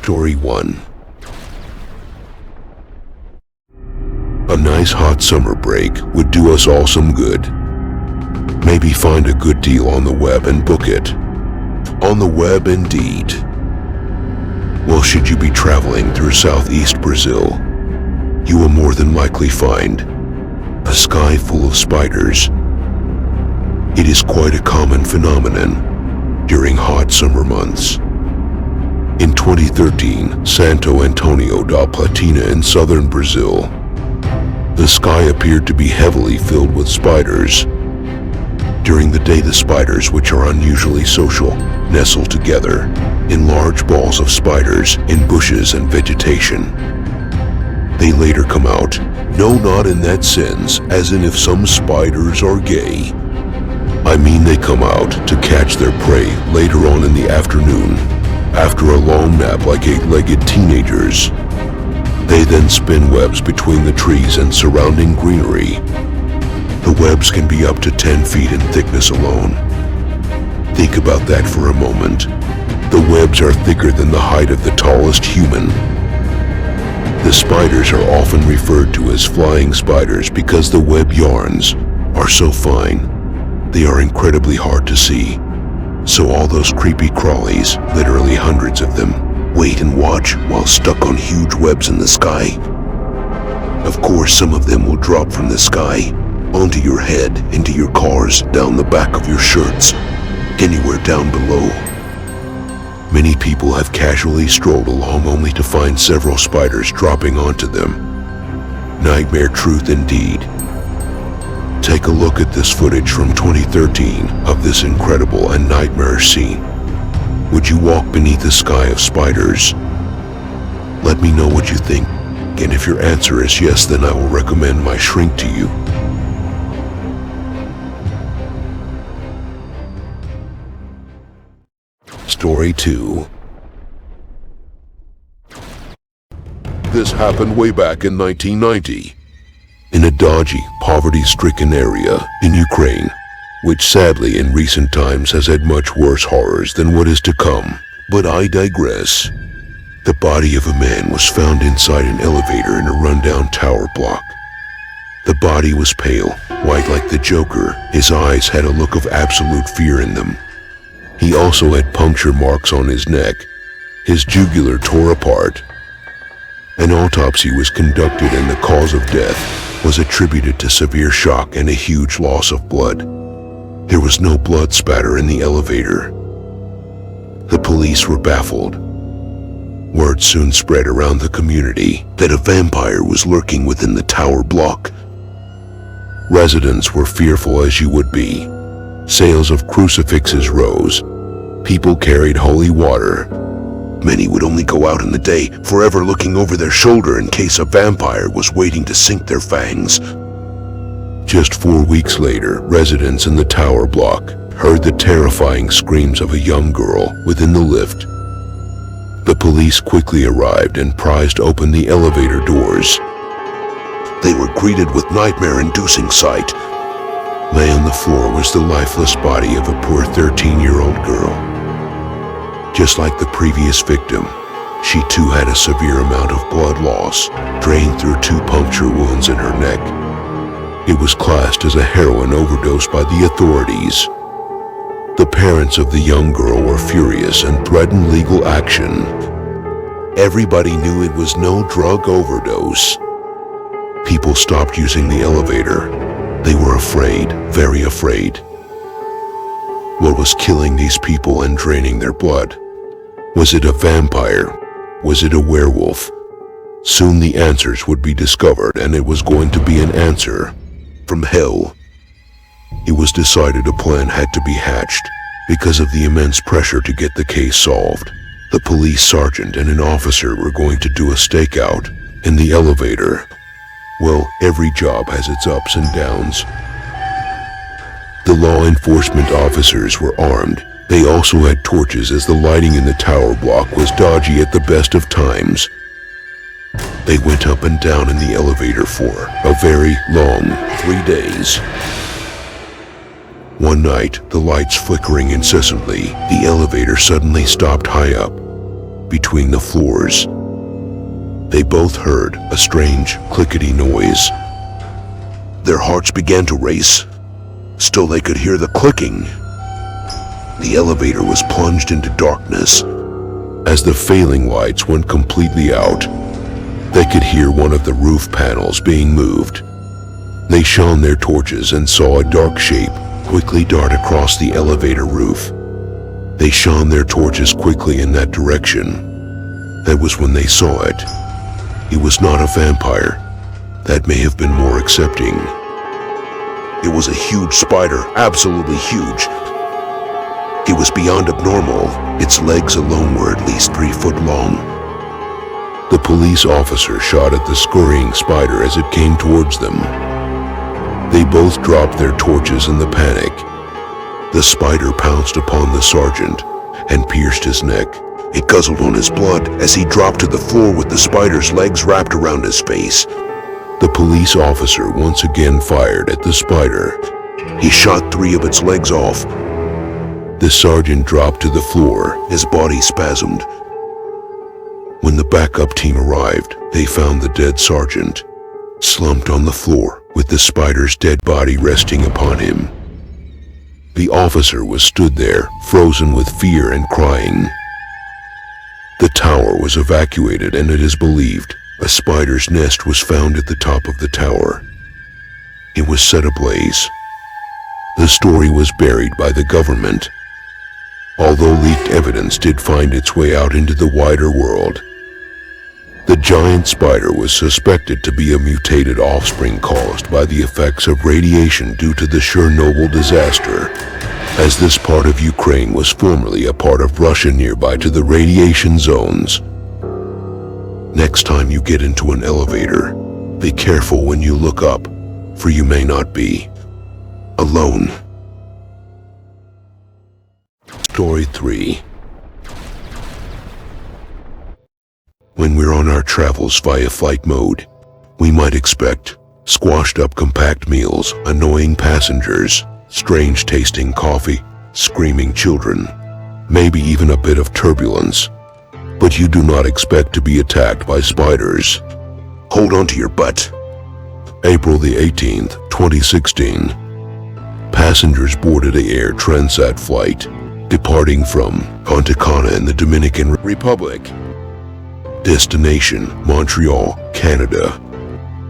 Story 1. A nice hot summer break would do us all some good. Maybe find a good deal on the web and book it. On the web indeed. Well, should you be traveling through southeast Brazil, you will more than likely find a sky full of spiders. It is quite a common phenomenon during hot summer months. In 2013, Santo Antonio da Platina in southern Brazil, the sky appeared to be heavily filled with spiders. During the day, the spiders, which are unusually social, nestle together in large balls of spiders in bushes and vegetation. They later come out, no, not in that sense, as in if some spiders are gay. I mean they come out to catch their prey later on in the afternoon, after a long nap like eight-legged teenagers. They then spin webs between the trees and surrounding greenery. The webs can be up to 10 feet in thickness alone. Think about that for a moment. The webs are thicker than the height of the tallest human. The spiders are often referred to as flying spiders because the web yarns are so fine. They are incredibly hard to see. So all those creepy crawlies, literally hundreds of them, wait and watch while stuck on huge webs in the sky. Of course, some of them will drop from the sky onto your head, into your cars, down the back of your shirts, anywhere down below. Many people have casually strolled along only to find several spiders dropping onto them. Nightmare truth indeed. Take a look at this footage from 2013 of this incredible and nightmarish scene. Would you walk beneath a sky of spiders? Let me know what you think, and if your answer is yes, then I will recommend my shrink to you. Story 2. This happened way back in 1990. In a dodgy, poverty-stricken area in Ukraine, which sadly in recent times has had much worse horrors than what is to come. But I digress. The body of a man was found inside an elevator in a rundown tower block. The body was pale, white like the Joker. His eyes had a look of absolute fear in them. He also had puncture marks on his neck. His jugular tore apart. An autopsy was conducted and the cause of death was attributed to severe shock and a huge loss of blood. There was no blood spatter in the elevator. The police were baffled. Word soon spread around the community that a vampire was lurking within the tower block. Residents were fearful, as you would be. Sales of crucifixes rose. People carried holy water. Many would only go out in the day, forever looking over their shoulder in case a vampire was waiting to sink their fangs. Just 4 weeks later, residents in the tower block heard the terrifying screams of a young girl within the lift. The police quickly arrived and prized open the elevator doors. They were greeted with nightmare-inducing sight. Lay on the floor was the lifeless body of a poor 13-year-old girl. Just like the previous victim, she too had a severe amount of blood loss, drained through 2 puncture wounds in her neck. It was classed as a heroin overdose by the authorities. The parents of the young girl were furious and threatened legal action. Everybody knew it was no drug overdose. People stopped using the elevator. They were afraid, very afraid. What was killing these people and draining their blood? Was it a vampire? Was it a werewolf? Soon the answers would be discovered, and it was going to be an answer from hell. It was decided a plan had to be hatched because of the immense pressure to get the case solved. The police sergeant and an officer were going to do a stakeout in the elevator. Well, every job has its ups and downs. The law enforcement officers were armed. They also had torches, as the lighting in the tower block was dodgy at the best of times. They went up and down in the elevator for a very long 3 days. One night, the lights flickering incessantly, the elevator suddenly stopped high up. between the floors. They both heard a strange clickety noise. Their hearts began to race. Still they could hear the clicking. The elevator was plunged into darkness. As the failing lights went completely out, they could hear one of the roof panels being moved. They shone their torches and saw a dark shape quickly dart across the elevator roof. They shone their torches quickly in that direction. That was when they saw it. It was not a vampire. That may have been more accepting. It was a huge spider, absolutely huge. It was beyond abnormal. Its legs alone were at least 3 foot long. The police officer shot at the scurrying spider as it came towards them. They both dropped their torches in the panic. The spider pounced upon the sergeant and pierced his neck. It guzzled on his blood as he dropped to the floor with the spider's legs wrapped around his face. The police officer once again fired at the spider. He shot 3 of its legs off. The sergeant dropped to the floor, his body spasmed. When the backup team arrived, they found the dead sergeant, slumped on the floor with the spider's dead body resting upon him. The officer was stood there, frozen with fear and crying. The tower was evacuated, and it is believed a spider's nest was found at the top of the tower. It was set ablaze. The story was buried by the government, although leaked evidence did find its way out into the wider world. The giant spider was suspected to be a mutated offspring caused by the effects of radiation due to the Chernobyl disaster, as this part of Ukraine was formerly a part of Russia nearby to the radiation zones. Next time you get into an elevator, be careful when you look up, for you may not be alone. Story 3. When we're on our travels via flight mode, we might expect squashed up compact meals, annoying passengers, strange tasting coffee, screaming children, maybe even a bit of turbulence. But you do not expect to be attacked by spiders. Hold on to your butt. April the 18th, 2016. Passengers boarded a Air Transat flight departing from Punta Cana in the Dominican Republic. Destination, Montreal, Canada.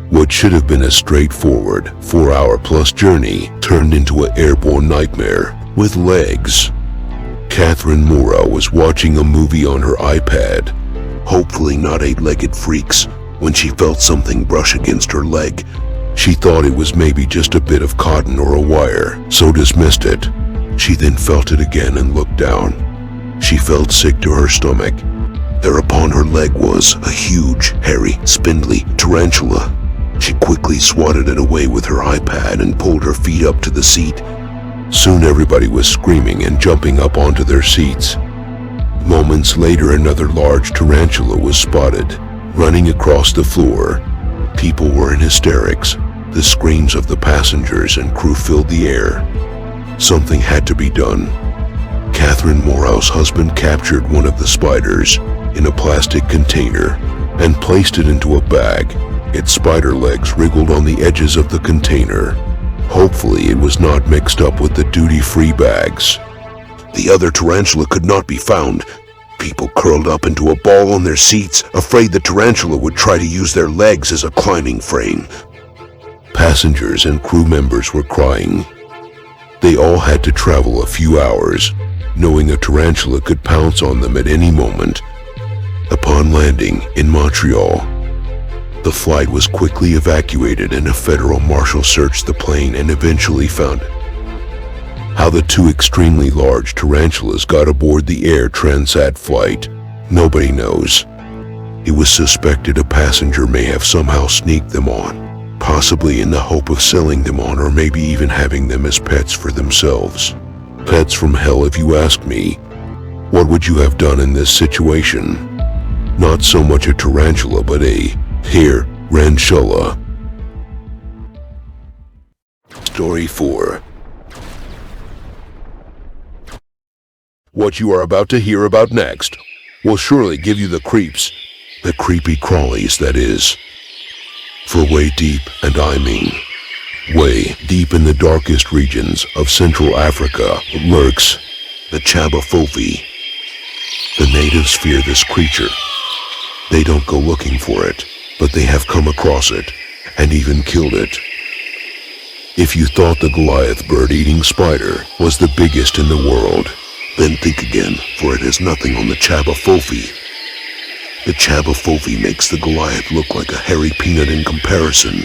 What should have been a straightforward 4-hour-plus journey turned into an airborne nightmare with legs. Catherine Morrow was watching a movie on her iPad, hopefully not 8-legged freaks, when she felt something brush against her leg. She thought it was maybe just a bit of cotton or a wire, so dismissed it. She then felt it again and looked down. She felt sick to her stomach. There upon her leg was a huge, hairy, spindly tarantula. She quickly swatted it away with her iPad and pulled her feet up to the seat. Soon everybody was screaming and jumping up onto their seats. Moments later, another large tarantula was spotted, running across the floor. People were in hysterics. The screams of the passengers and crew filled the air. Something had to be done. Catherine Morrow's husband captured one of the spiders in a plastic container and placed it into a bag. Its spider legs wriggled on the edges of the container. Hopefully it was not mixed up with the duty-free bags. The other tarantula could not be found. People curled up into a ball on their seats, afraid the tarantula would try to use their legs as a climbing frame. Passengers and crew members were crying. They all had to travel a few hours, knowing a tarantula could pounce on them at any moment. Upon landing in Montreal, the flight was quickly evacuated and a federal marshal searched the plane and eventually found how the 2 extremely large tarantulas got aboard the Air Transat flight. Nobody knows. It was suspected a passenger may have somehow sneaked them on, possibly in the hope of selling them on or maybe even having them as pets for themselves. Pets from hell, if you ask me. What would you have done in this situation? Not so much a tarantula, but a tarantula. Story 4. What you are about to hear about next will surely give you the creeps. The creepy crawlies, that is. For way deep, and I mean way deep in the darkest regions of Central Africa lurks the chabafofi. The natives fear this creature. They don't go looking for it, but they have come across it, and even killed it. If you thought the Goliath bird-eating spider was the biggest in the world, then think again, for it has nothing on the chabafofi. The chabafofi makes the Goliath look like a hairy peanut in comparison.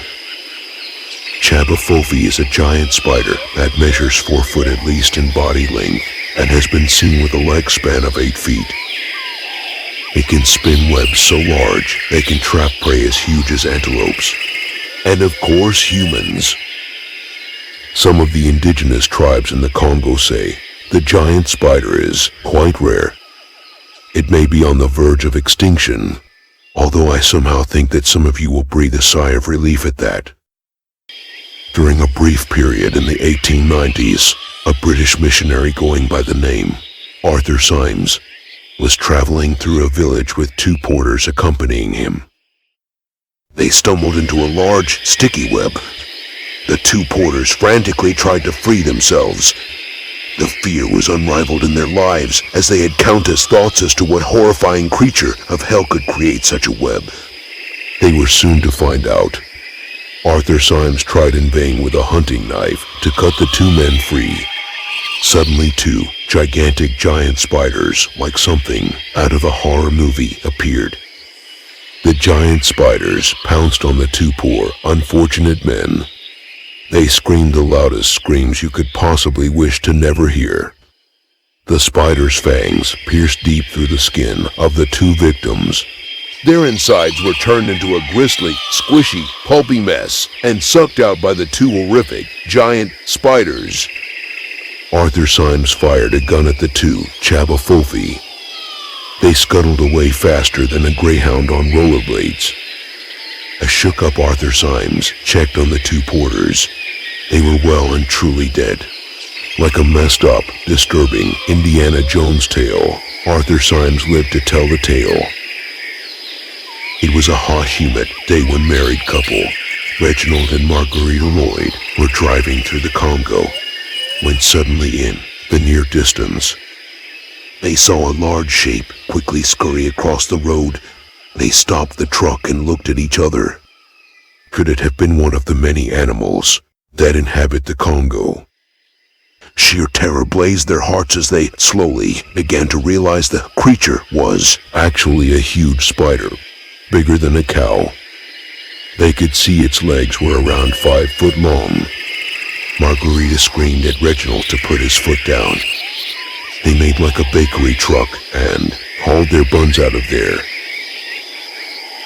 Chabafofi is a giant spider that measures 4 foot at least in body length and has been seen with a leg span of 8 feet. It can spin webs so large they can trap prey as huge as antelopes. And of course humans. Some of the indigenous tribes in the Congo say the giant spider is quite rare. It may be on the verge of extinction, although I somehow think that some of you will breathe a sigh of relief at that. During a brief period in the 1890s, a British missionary going by the name Arthur Symes was traveling through a village with 2 porters accompanying him. They stumbled into a large, sticky web. The 2 porters frantically tried to free themselves. The fear was unrivaled in their lives, as they had countless thoughts as to what horrifying creature of hell could create such a web. They were soon to find out. Arthur Symes tried in vain with a hunting knife to cut the 2 men free. Suddenly 2 gigantic giant spiders, like something out of a horror movie, appeared. The giant spiders pounced on the 2 poor, unfortunate men. They screamed the loudest screams you could possibly wish to never hear. The spider's fangs pierced deep through the skin of the 2 victims. Their insides were turned into a grisly, squishy, pulpy mess and sucked out by the 2 horrific, giant spiders. Arthur Symes fired a gun at the 2 chabafofi. They scuttled away faster than a greyhound on rollerblades. A shook-up Arthur Symes checked on the 2 porters. They were well and truly dead. Like a messed-up, disturbing Indiana Jones tale, Arthur Symes lived to tell the tale. It was a hot, humid day when married couple, Reginald and Marguerite Lloyd, were driving through the Congo, when suddenly in the near distance, they saw a large shape quickly scurry across the road. They stopped the truck and looked at each other. Could it have been one of the many animals that inhabit the Congo? Sheer terror blazed their hearts as they slowly began to realize the creature was actually a huge spider, bigger than a cow. They could see its legs were around 5 foot long. Margarita screamed at Reginald to put his foot down. They made like a bakery truck and hauled their buns out of there.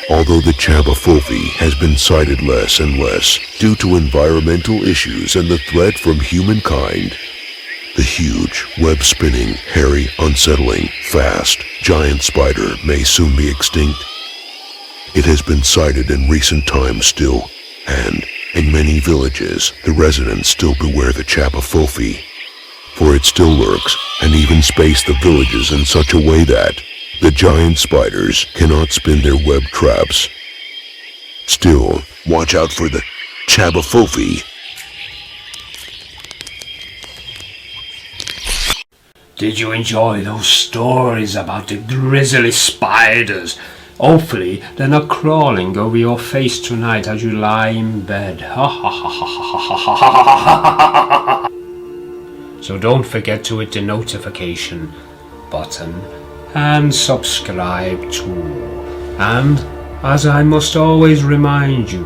Although the chabafofi has been sighted less and less due to environmental issues and the threat from humankind, the huge, web-spinning, hairy, unsettling, fast, giant spider may soon be extinct. It has been sighted in recent times still, and in many villages, the residents still beware the chabafofi, for it still lurks and even space the villages in such a way that the giant spiders cannot spin their web traps. Still, watch out for the chabafofi. Did you enjoy those stories about the grisly spiders? Hopefully, they're not crawling over your face tonight as you lie in bed. So don't forget to hit the notification button and subscribe too. And, as I must always remind you,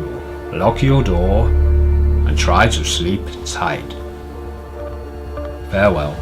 lock your door and try to sleep tight. Farewell.